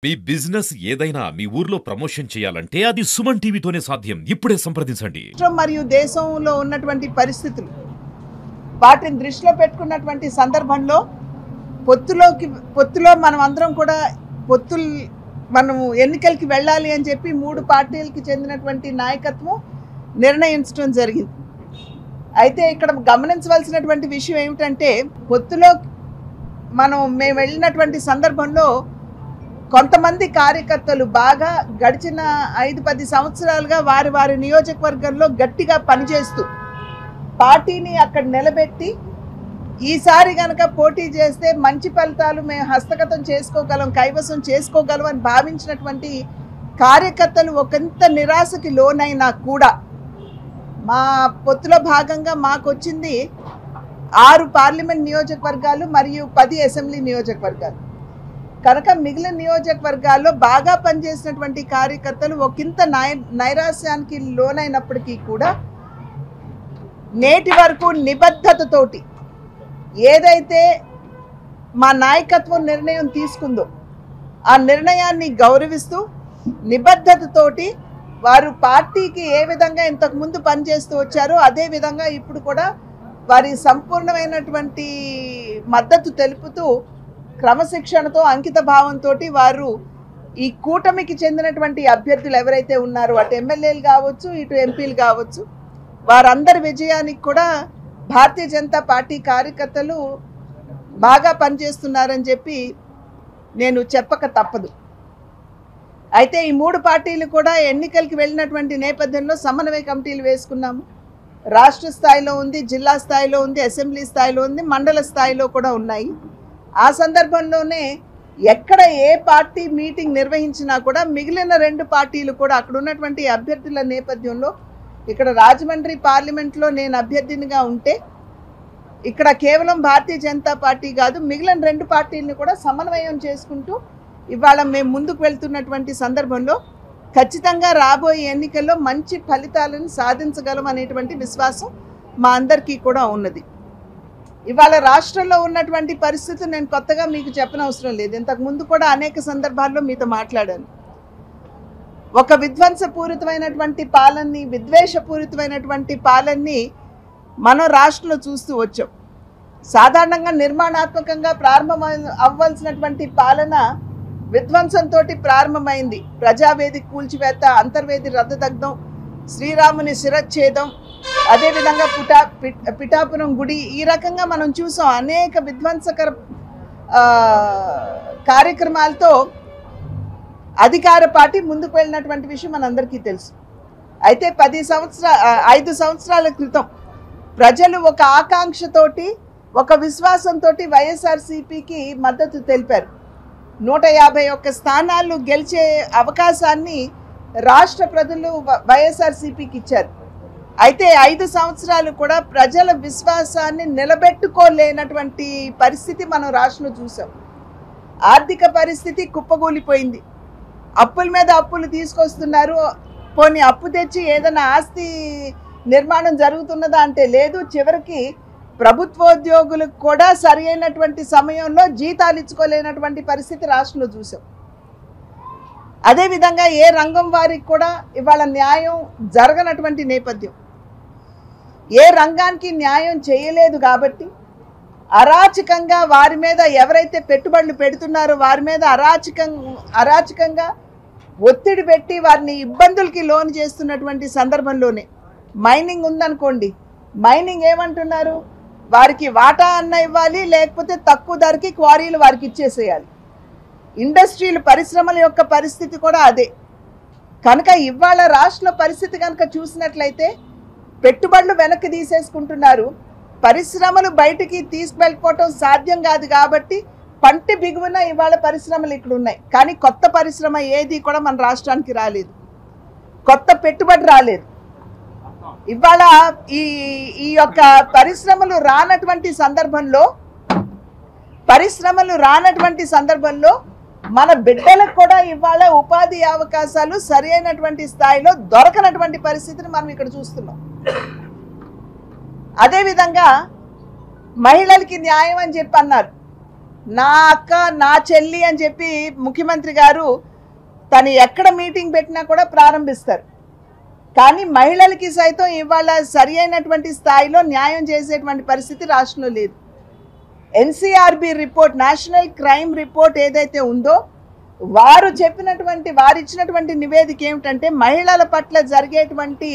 మీ business ఏదైనా మీ ఊర్లో promotion చేయాలంటే అది సుమన్ టీవీతోనే సాధ్యం. ఇప్పుడే సంప్రదించండి. మరియు దేశంలో ఉన్నటువంటి పరిస్థితులు వాటిని దృష్టిలో పెట్టుకున్నటువంటి సందర్భంలో పొత్తులో మనం అందరం కూడా మనము ఎన్నికలకి వెళ్ళాలి అని చెప్పి 3 పార్టీలకి చెందినటువంటి నాయకత్వం నిర్ణయించడం జరిగింది. అయితే ఇక్కడ గమనించవలసినటువంటి విషయం ఏమిటంటే పొత్తులో మేము వెళ్ళినటువంటి సందర్భంలో కొంతమంది కార్యకర్తలు బాగా గడిచిన 5-10 సంవత్సరాలుగా వారి నియోజకవర్గంలో గట్టిగా పనిచేస్తూ పార్టీని అక్కడ నిలబెట్టి ఈసారి గనక పోటీ చేస్తే మంచి ఫలితాలు మేము హస్తగతం చేసుకోగలం, కైవసం చేసుకోగలం అని భావించినటువంటి కార్యకర్తలు ఒకంత నిరాశకి లోనైనా కూడా మా పొత్తులో భాగంగా మాకు వచ్చింది 6 పార్లమెంట్ నియోజకవర్గాలు మరియు 10 అసెంబ్లీ నియోజకవర్గాలు. కనుక మిగిలిన నియోజకవర్గాల్లో బాగా పనిచేసినటువంటి కార్యకర్తలు ఒకంత నైరాశ్యానికి లోనైనప్పటికీ కూడా నేటి వరకు నిబద్ధతతోటి ఏదైతే మా నాయకత్వం నిర్ణయం తీసుకుందో ఆ నిర్ణయాన్ని గౌరవిస్తూ నిబద్ధతతోటి వారు పార్టీకి ఏ విధంగా ఇంతకుముందు పనిచేస్తూ వచ్చారో అదే విధంగా ఇప్పుడు కూడా వారి సంపూర్ణమైనటువంటి మద్దతు తెలుపుతూ క్రమశిక్షణతో అంకిత భావంతో వారు ఈ కూటమికి చెందినటువంటి అభ్యర్థులు ఎవరైతే ఉన్నారో అటు ఎమ్మెల్యేలు కావచ్చు ఇటు ఎంపీలు కావచ్చు వారందరి విజయానికి కూడా భారతీయ జనతా పార్టీ కార్యకర్తలు బాగా పనిచేస్తున్నారని చెప్పి నేను చెప్పక తప్పదు. అయితే ఈ 3 పార్టీలు కూడా ఎన్నికలకి వెళ్ళినటువంటి నేపథ్యంలో సమన్వయ కమిటీలు వేసుకున్నాము. రాష్ట్ర స్థాయిలో ఉంది, జిల్లా స్థాయిలో ఉంది, అసెంబ్లీ స్థాయిలో ఉంది, మండల స్థాయిలో కూడా ఉన్నాయి. ఆ సందర్భంలోనే ఎక్కడ ఏ పార్టీ మీటింగ్ నిర్వహించినా కూడా మిగిలిన 2 పార్టీలు కూడా అక్కడ ఉన్నటువంటి అభ్యర్థుల నేపథ్యంలో ఇక్కడ రాజమండ్రి పార్లమెంట్లో నేను అభ్యర్థినిగా ఉంటే ఇక్కడ కేవలం భారతీయ జనతా పార్టీ కాదు మిగిలిన 2 పార్టీలను కూడా సమన్వయం చేసుకుంటూ ఇవాళ మేము ముందుకు వెళ్తున్నటువంటి సందర్భంలో ఖచ్చితంగా రాబోయే ఎన్నికల్లో మంచి ఫలితాలను సాధించగలం అనేటువంటి విశ్వాసం మా అందరికీ కూడా ఉన్నది. ఇవాళ రాష్ట్రంలో ఉన్నటువంటి పరిస్థితి నేను కొత్తగా మీకు చెప్పనవసరం లేదు. ఇంతకుముందు కూడా అనేక సందర్భాల్లో మీతో మాట్లాడాను. ఒక విధ్వంసపూరితమైనటువంటి పాలనని, విద్వేషపూరితమైనటువంటి పాలనని మనం రాష్ట్రంలో చూస్తూ వచ్చాం. సాధారణంగా నిర్మాణాత్మకంగా ప్రారంభం అవ్వాల్సినటువంటి పాలన విధ్వంసంతో ప్రారంభమైంది. ప్రజావేది కూల్చివేత, అంతర్వేది రద్దదగ్ధం, శ్రీరాముని శిరచ్ఛేదం, అదేవిధంగా పిఠాపురం గుడి, ఈ రకంగా మనం చూసాం. అనేక విధ్వంసకర కార్యక్రమాలతో అధికార పార్టీ ముందుకు వెళ్ళినటువంటి విషయం మనందరికీ తెలుసు. అయితే 5 సంవత్సరాల క్రితం ప్రజలు ఒక ఆకాంక్షతోటి, ఒక విశ్వాసంతో వైఎస్ఆర్సీపీకి మద్దతు తెలిపారు. 151 స్థానాలు గెలిచే అవకాశాన్ని రాష్ట్ర ప్రజలు వైఎస్ఆర్సీపీకి ఇచ్చారు. అయితే 5 సంవత్సరాలు కూడా ప్రజల విశ్వాసాన్ని నిలబెట్టుకోలేనటువంటి పరిస్థితి మనం రాష్ట్రంలో చూసాం. ఆర్థిక పరిస్థితి కుప్పగూలిపోయింది. అప్పుల మీద అప్పులు తీసుకొస్తున్నారు. పోనీ అప్పు తెచ్చి ఏదైనా ఆస్తి నిర్మాణం జరుగుతున్నదా అంటే లేదు. చివరికి ప్రభుత్వోద్యోగులకు కూడా సరి అయినటువంటి సమయంలో జీతాలు ఇచ్చుకోలేనటువంటి పరిస్థితి రాష్ట్రంలో చూసాం. అదేవిధంగా ఏ రంగం వారికి కూడా ఇవాళ న్యాయం జరగనటువంటి నేపథ్యం. ఏ రంగానికి న్యాయం చేయలేదు కాబట్టి అరాచకంగా వారి మీద ఎవరైతే పెట్టుబడులు పెడుతున్నారో వారి మీద అరాచకంగా ఒత్తిడి పెట్టి వారిని ఇబ్బందులకి లోన్ చేస్తున్నటువంటి సందర్భంలోనే మైనింగ్ ఉందనుకోండి, మైనింగ్ ఏమంటున్నారు, వారికి వాటా అన్న ఇవ్వాలి, లేకపోతే తక్కువ ధరకి క్వారీలు వారికి ఇచ్చేసేయాలి. ఇండస్ట్రీలు, పరిశ్రమల యొక్క పరిస్థితి కూడా అదే. కనుక ఇవాళ రాష్ట్ర పరిస్థితి కనుక చూసినట్లయితే పెట్టుబడులు వెనక్కి తీసేసుకుంటున్నారు. పరిశ్రమలు బయటికి తీసుకువెళ్ళిపోవటం సాధ్యం కాదు కాబట్టి పంటి బిగువున ఇవాళ పరిశ్రమలు ఇక్కడ ఉన్నాయి. కానీ కొత్త పరిశ్రమ ఏది కూడా మన రాష్ట్రానికి రాలేదు, కొత్త పెట్టుబడి రాలేదు. ఇవాళ ఈ యొక్క పరిశ్రమలు రానటువంటి సందర్భంలో మన బిడ్డలకు కూడా ఇవాళ ఉపాధి అవకాశాలు సరి అయినటువంటి స్థాయిలో దొరకనటువంటి పరిస్థితిని మనం ఇక్కడ చూస్తున్నాం. అదేవిధంగా మహిళలకి న్యాయం అని చెప్పి అన్నారు. నా అక్క నా చెల్లి అని చెప్పి ముఖ్యమంత్రి గారు తను ఎక్కడ మీటింగ్ పెట్టినా కూడా ప్రారంభిస్తారు. కానీ మహిళలకి సైతం ఇవాళ సరి అయినటువంటి స్థాయిలో న్యాయం చేసేటువంటి పరిస్థితి రాష్ట్రంలో లేదు. NCRB report, national crime report ఏదైతే ఉందో వారు ఇచ్చినటువంటి నివేదిక ఏమిటంటే మహిళల పట్ల జరిగేటువంటి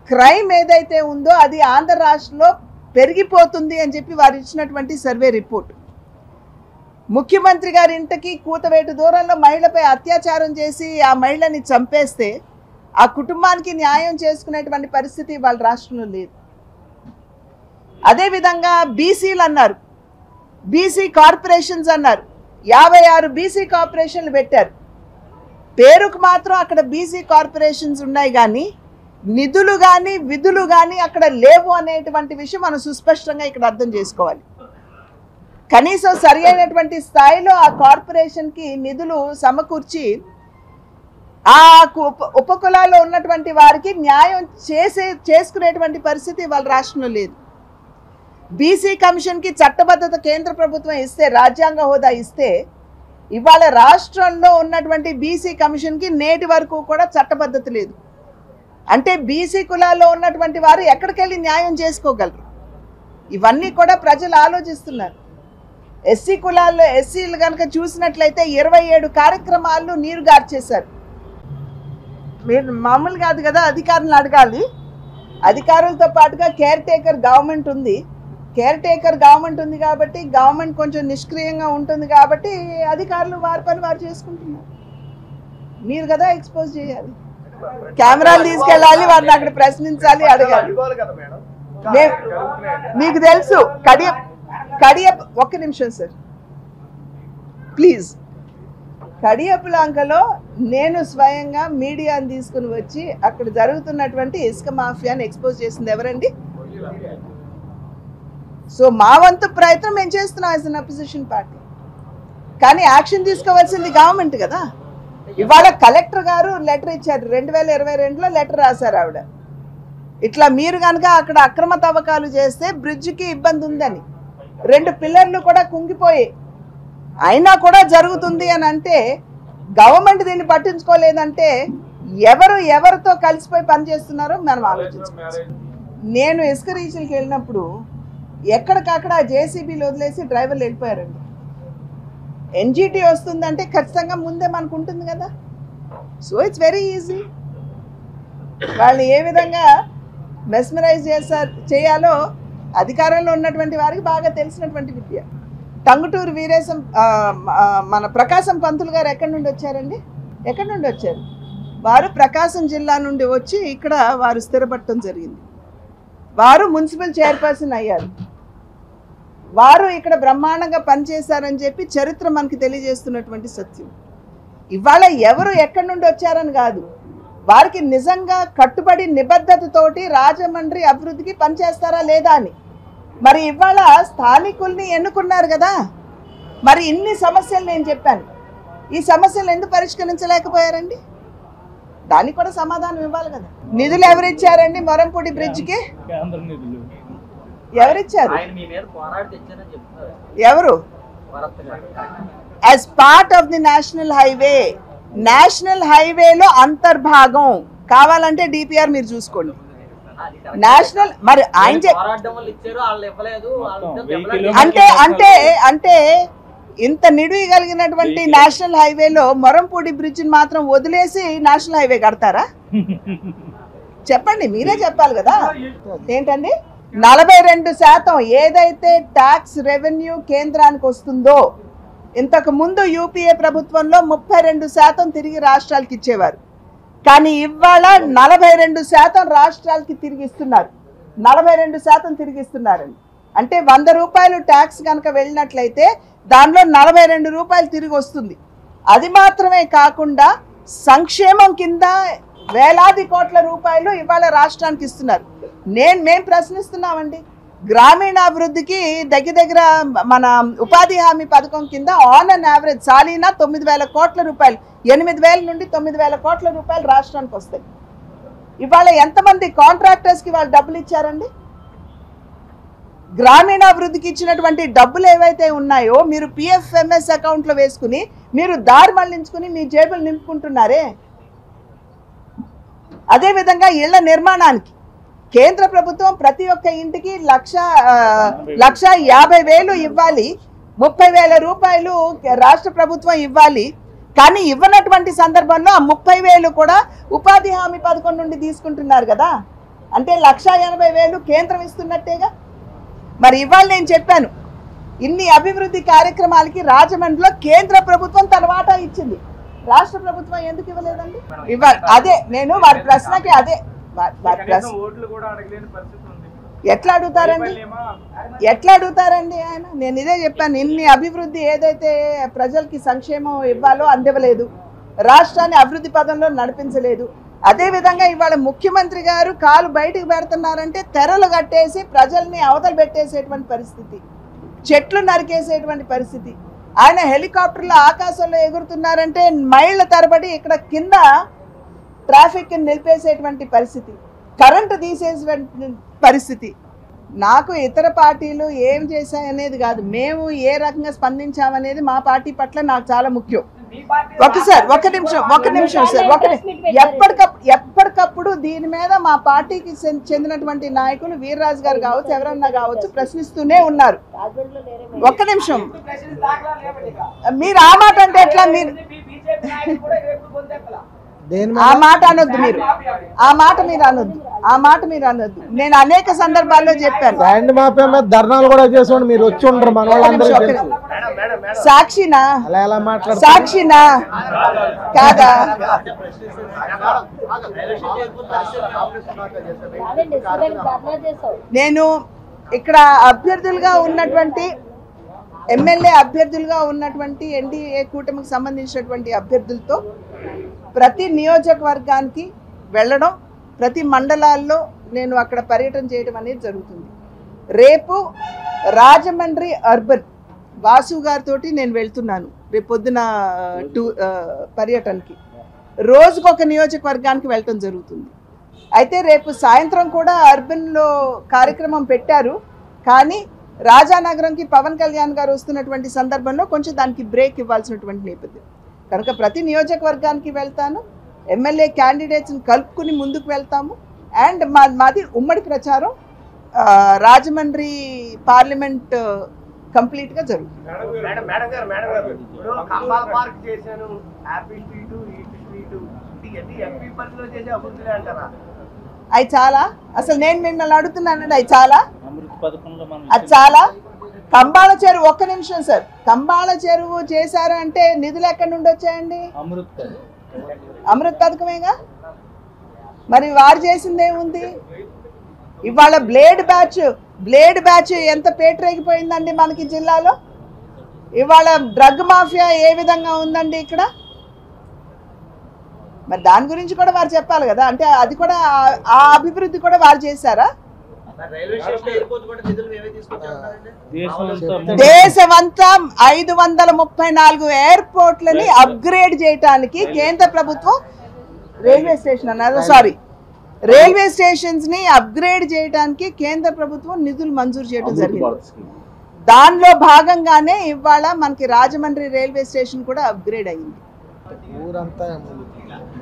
క్రైమ్ ఏదైతే ఉందో అది ఆంధ్ర రాష్ట్రంలో పెరిగిపోతుంది అని చెప్పి వారు ఇచ్చినటువంటి సర్వే రిపోర్ట్. ముఖ్యమంత్రి గారి ఇంటికి కూతవేటు దూరంలో మహిళపై అత్యాచారం చేసి ఆ మహిళని చంపేస్తే ఆ కుటుంబానికి న్యాయం చేసుకునేటువంటి పరిస్థితి వాళ్ళ రాష్ట్రంలో లేదు. అదేవిధంగా బీసీలు అన్నారు, బీసీ కార్పొరేషన్స్ అన్నారు, 56 బీసీ కార్పొరేషన్లు పెట్టారు. పేరుకు మాత్రం అక్కడ బీసీ కార్పొరేషన్స్ ఉన్నాయి కానీ నిధులు కానీ విధులు కానీ అక్కడ లేవు అనేటువంటి విషయం మనం సుస్పష్టంగా ఇక్కడ అర్థం చేసుకోవాలి. కనీసం సరి అయినటువంటి స్థాయిలో ఆ కార్పొరేషన్కి నిధులు సమకూర్చి ఆ ఉపకులాల్లో ఉన్నటువంటి వారికి న్యాయం చేసుకునేటువంటి పరిస్థితి వాళ్ళ రాష్ట్రంలో లేదు. బీసీ కమిషన్కి చట్టబద్ధత కేంద్ర ప్రభుత్వం ఇస్తే, రాజ్యాంగ హోదా ఇస్తే, ఇవాళ రాష్ట్రంలో ఉన్నటువంటి బీసీ కమిషన్కి నేటి వరకు కూడా చట్టబద్ధత లేదు. అంటే బీసీ కులాల్లో ఉన్నటువంటి వారు ఎక్కడికి వెళ్ళి న్యాయం చేసుకోగలరు? ఇవన్నీ కూడా ప్రజలు ఆలోచిస్తున్నారు. ఎస్సీ కులాల్లో ఎస్సీలు కనుక చూసినట్లయితే 27 కార్యక్రమాలు నీరు గార్చేశారు. మీరు మామూలు కాదు కదా, అధికారులను అడగాలి. అధికారులతో పాటుగా కేర్ టేకర్ గవర్నమెంట్ ఉంది. కేర్ టేకర్ గవర్నమెంట్ ఉంది కాబట్టి గవర్నమెంట్ కొంచెం నిష్క్రియంగా ఉంటుంది కాబట్టి అధికారులు వారి పని వారు చేసుకుంటున్నారు. మీరు కదా ఎక్స్పోజ్ చేయాలి, కెమెరాలు తీసుకెళ్ళాలి, వారిని అక్కడ ప్రశ్నించాలి, అడగాలి. మీకు తెలుసు కడియప్ ఒక్క నిమిషం సార్ ప్లీజ్. కడియపులాంకలో నేను స్వయంగా మీడియాని తీసుకుని వచ్చి అక్కడ జరుగుతున్నటువంటి ఇసుక మాఫియాని ఎక్స్పోజ్ చేసింది ఎవరండి? సో మా వంతు ప్రయత్నం మేము చేస్తున్నాం యాజ్ అన్ అపోజిషన్ పార్టీ. కానీ యాక్షన్ తీసుకోవాల్సింది గవర్నమెంట్ కదా. ఇవాళ కలెక్టర్ గారు లెటర్ ఇచ్చారు, 2022లో లెటర్ రాశారు ఆవిడ. ఇట్లా మీరు కనుక అక్కడ అక్రమ తవ్వకాలు చేస్తే బ్రిడ్జికి ఇబ్బంది ఉందని, 2 పిల్లర్లు కూడా కుంగిపోయి అయినా కూడా జరుగుతుంది అని అంటే గవర్నమెంట్ దీన్ని పట్టించుకోలేదంటే ఎవరితో కలిసిపోయి పనిచేస్తున్నారో మనం ఆలోచించుకోవచ్చు. నేను ఇసుక రీచ్లకి వెళ్ళినప్పుడు ఎక్కడికక్కడ జేసీబీలు వదిలేసి డ్రైవర్లు వెళ్ళిపోయారండి. ఎన్జిటి వస్తుందంటే ఖచ్చితంగా ముందే మనకు ఉంటుంది కదా. So it's very easy. వాళ్ళని ఏ విధంగా మెస్మరైజ్ చేయాలో అధికారంలో ఉన్నటువంటి వారికి బాగా తెలిసినటువంటి విద్య. టంగుటూరు వీరేశం మన ప్రకాశం పంతులు గారు ఎక్కడి నుండి వచ్చారండి? ఎక్కడి నుండి వచ్చారు? వారు ప్రకాశం జిల్లా నుండి వచ్చి ఇక్కడ వారు స్థిరపడటం జరిగింది. వారు మున్సిపల్ చైర్పర్సన్ అయ్యారు. వారు ఇక్కడ బ్రహ్మాండంగా పనిచేశారని చెప్పి చరిత్ర మనకి తెలియజేస్తున్నటువంటి సత్యం. ఇవాళ ఎవరు ఎక్కడి నుండి వచ్చారని కాదు, వారికి నిజంగా కట్టుబడి నిబద్ధతతోటి రాజమండ్రి అభివృద్ధికి పనిచేస్తారా లేదా అని. మరి ఇవాళ స్థానికుల్ని ఎన్నుకున్నారు కదా, మరి ఇన్ని సమస్యలు నేను చెప్పాను, ఈ సమస్యలు ఎందుకు పరిష్కరించలేకపోయారండి? దానికి కూడా సమాధానం ఇవ్వాలి కదా. నిధులు ఎవరిచ్చారండి మొరంపూడి బ్రిడ్జ్కి? ఎవరిచ్చారు? ఎవరు? As part of the national హైవేలో అంతర్భాగం కావాలంటే డిపిఆర్ మీరు చూసుకోండి. నేషనల్ మరి ఆయన అంటే ఇంత నిడివి కలిగినటువంటి నేషనల్ హైవేలో మొరంపూడి బ్రిడ్జిని మాత్రం వదిలేసి నేషనల్ హైవే కడతారా? చెప్పండి, మీరే చెప్పాలి కదా. ఏంటండి 42% ఏదైతే ట్యాక్స్ రెవెన్యూ కేంద్రానికి వస్తుందో, ఇంతకు ముందు యూపీఏ ప్రభుత్వంలో 32% తిరిగి రాష్ట్రాలకు ఇచ్చేవారు. కానీ ఇవాళ 42% రాష్ట్రాలకి తిరిగిస్తున్నారు. 42% తిరిగిస్తున్నారండి. అంటే 100 రూపాయలు ట్యాక్స్ కనుక వెళ్ళినట్లయితే దానిలో 42 రూపాయలు తిరిగి వస్తుంది. అది మాత్రమే కాకుండా సంక్షేమం కింద వేలాది కోట్ల రూపాయలు ఇవాళ రాష్ట్రానికి ఇస్తున్నారు. మేము ప్రశ్నిస్తున్నామండి. గ్రామీణాభివృద్ధికి దగ్గర మన ఉపాధి హామీ పథకం కింద ఆన్ అన్ యావరేజ్ సాలీనా 9,000 కోట్ల రూపాయలు, 8,000 నుండి 9,000 కోట్ల రూపాయలు రాష్ట్రానికి వస్తాయి. ఇవాళ ఎంతమంది కాంట్రాక్టర్స్కి వాళ్ళు డబ్బులు ఇచ్చారండి? గ్రామీణాభివృద్ధికి ఇచ్చినటువంటి డబ్బులు ఏవైతే ఉన్నాయో మీరు పిఎఫ్ఎంఎస్ అకౌంట్లో వేసుకుని మీరు దారి మళ్లించుకుని మీ జేబులు నింపుకుంటున్నారే. అదేవిధంగా ఇళ్ల నిర్మాణానికి కేంద్ర ప్రభుత్వం ప్రతి ఒక్క ఇంటికి 1,50,000 ఇవ్వాలి, 30,000 రూపాయలు రాష్ట్ర ప్రభుత్వం ఇవ్వాలి. కానీ ఇవ్వనటువంటి సందర్భంలో ఆ 30,000 కూడా ఉపాధి హామీ పథకం నుండి తీసుకుంటున్నారు కదా. అంటే 1,80,000 కేంద్రం ఇస్తున్నట్టేగా. మరి ఇవాళ నేను చెప్పాను, ఇన్ని అభివృద్ధి కార్యక్రమాలకి రాజమండ్రిలో కేంద్ర ప్రభుత్వం తన వాటా ఇచ్చింది, రాష్ట్ర ప్రభుత్వం ఎందుకు ఇవ్వలేదండి? ఇవ్వాలి. అదే నేను వారి ప్రశ్నకి అదే ఎట్లా అడుగుతారండి ఆయన? నేను ఇదే చెప్పాను, ఇన్ని అభివృద్ధి ఏదైతే ప్రజలకి సంక్షేమం ఇవ్వాలో అందివ్వలేదు, రాష్ట్రాన్ని అభివృద్ధి పదంలో నడిపించలేదు. అదేవిధంగా ఇవాళ ముఖ్యమంత్రి గారు కాలు బయటకు పెడుతున్నారంటే తెరలు కట్టేసి ప్రజల్ని అవతల పెట్టేసేటువంటి పరిస్థితి, చెట్లు నరికేసేటువంటి పరిస్థితి. ఆయన హెలికాప్టర్లో ఆకాశంలో ఎగురుతున్నారంటే మైళ్ళ తరబడి ఇక్కడ కింద ట్రాఫిక్ నిలిపేసేటువంటి పరిస్థితి, కరెంటు తీసేసేటువంటి పరిస్థితి. నాకు ఇతర పార్టీలు ఏం చేశాయనేది కాదు, మేము ఏ రకంగా స్పందించామనేది మా పార్టీ పట్ల నాకు చాలా ముఖ్యం. ఒక నిమిషం సార్, ఎప్పటికప్పుడు దీని మీద మా పార్టీకి చెందినటువంటి నాయకులు వీర్రాజు గారు కావచ్చు, ఎవరన్నా కావచ్చు, ప్రశ్నిస్తూనే ఉన్నారు. ఒక్క నిమిషం, మీరు ఆ మాట అంటే ఎట్లా? మీరు ఆ మాట అనొద్దు, మీరు అనొద్దు. నేను అనేక సందర్భాల్లో చెప్పాను. ధర్నాలు కూడా చేసి మీరు వచ్చి ఉండరు, మన సాక్షినా కాదా? నేను ఇక్కడ అభ్యర్థులుగా ఉన్నటువంటి ఎమ్మెల్యే అభ్యర్థులుగా ఉన్నటువంటి ఎన్డీఏ కూటమికి సంబంధించినటువంటి అభ్యర్థులతో ప్రతి నియోజకవర్గానికి వెళ్ళడం, ప్రతి మండలాల్లో నేను అక్కడ పర్యటన చేయడం అనేది జరుగుతుంది. రేపు రాజమండ్రి అర్బన్ వాసు గారితో నేను వెళ్తున్నాను రేపు పొద్దున పర్యటనకి. రోజుకొక నియోజకవర్గానికి వెళ్ళటం జరుగుతుంది. అయితే రేపు సాయంత్రం కూడా అర్బన్లో కార్యక్రమం పెట్టారు, కానీ రాజానగరంకి పవన్ కళ్యాణ్ గారు వస్తున్నటువంటి సందర్భంలో కొంచెం దానికి బ్రేక్ ఇవ్వాల్సినటువంటి నేపథ్యం కనుక ప్రతి నియోజకవర్గానికి వెళ్తాను, ఎమ్మెల్యే క్యాండిడేట్స్ని కలుపుకుని ముందుకు వెళ్తాము. అండ్ మాది ఉమ్మడి ప్రచారం రాజమండ్రి పార్లమెంట్ కంప్లీట్గా జరుగుతుంది. అవి చాలా, అసలు నేను మిమ్మల్ని అడుగుతున్నానండి, అవి చాలా, అది చాలా. కంబాల చెరువు, ఒక్క నిమిషం సార్, కంబాల చెరువు చేశారు అంటే నిధులు ఎక్కడి నుండి వచ్చాయండి? అమృత్ పథకమేగా. మరి వారు చేసిందేముంది? ఇవాళ బ్లేడ్ బ్యాచ్ ఎంత పేటరేగిపోయిందండి మనకి జిల్లాలో. ఇవాళ డ్రగ్ మాఫియా ఏ విధంగా ఉందండి ఇక్కడ. మరి దాని గురించి కూడా వారు చెప్పాలి కదా. అంటే అది కూడా ఆ అభివృద్ధి కూడా వారు చేశారా? దేశమంతా 534 ఎయిర్పోర్ట్లని అప్గ్రేడ్ చేయడానికి కేంద్ర ప్రభుత్వం రైల్వే స్టేషన్స్ ని అప్గ్రేడ్ చేయడానికి కేంద్ర ప్రభుత్వం నిధులు మంజూరు చేయడం జరిగింది. దానిలో భాగంగానే ఇవాళ మనకి రాజమండ్రి రైల్వే స్టేషన్ కూడా అప్గ్రేడ్ అయింది.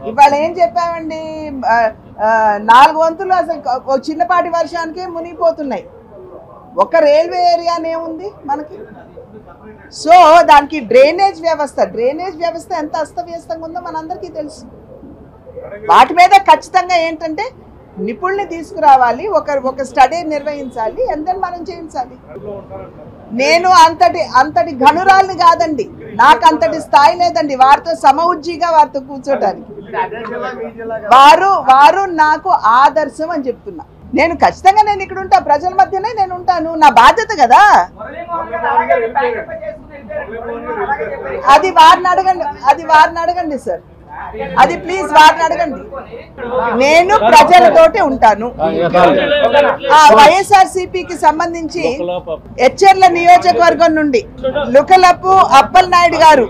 ఇవాళ ఏం చెప్పామండి, 4 వంతులు అసలు చిన్నపాటి వర్షానికి మునిగిపోతున్నాయి. ఒక రైల్వే ఏరియానే ఉంది మనకి. సో దానికి డ్రైనేజ్ వ్యవస్థ ఎంత అస్తవ్యస్తంగా ఉందో మనందరికీ తెలుసు. వాటి మీద ఖచ్చితంగా ఏంటంటే నిపుణుల్ని తీసుకురావాలి, ఒక స్టడీ నిర్వహించాలి, అండ్ దెన్ మనం చేయించాలి. నేను అంతటి ఘనురాల్ని కాదండి, నాకు అంతటి స్థాయి లేదండి వారితో సమఉజ్జీగా వారితో కూర్చోటానికి. వారు నాకు ఆదర్శం అని చెప్తున్నా. నేను ఖచ్చితంగా నేను ఇక్కడ ఉంటా, ప్రజల మధ్యనే నేను ఉంటాను, నా బాధ్యత కదా. అది వారిని అడగండి సార్, అది ప్లీజ్ వారిని అడగండి. నేను ప్రజలతోటి ఉంటాను. వైఎస్ఆర్సీపీకి సంబంధించి ఎచ్చెర్ల నియోజకవర్గం నుండి లుకలపు అప్పల్ నాయుడు గారు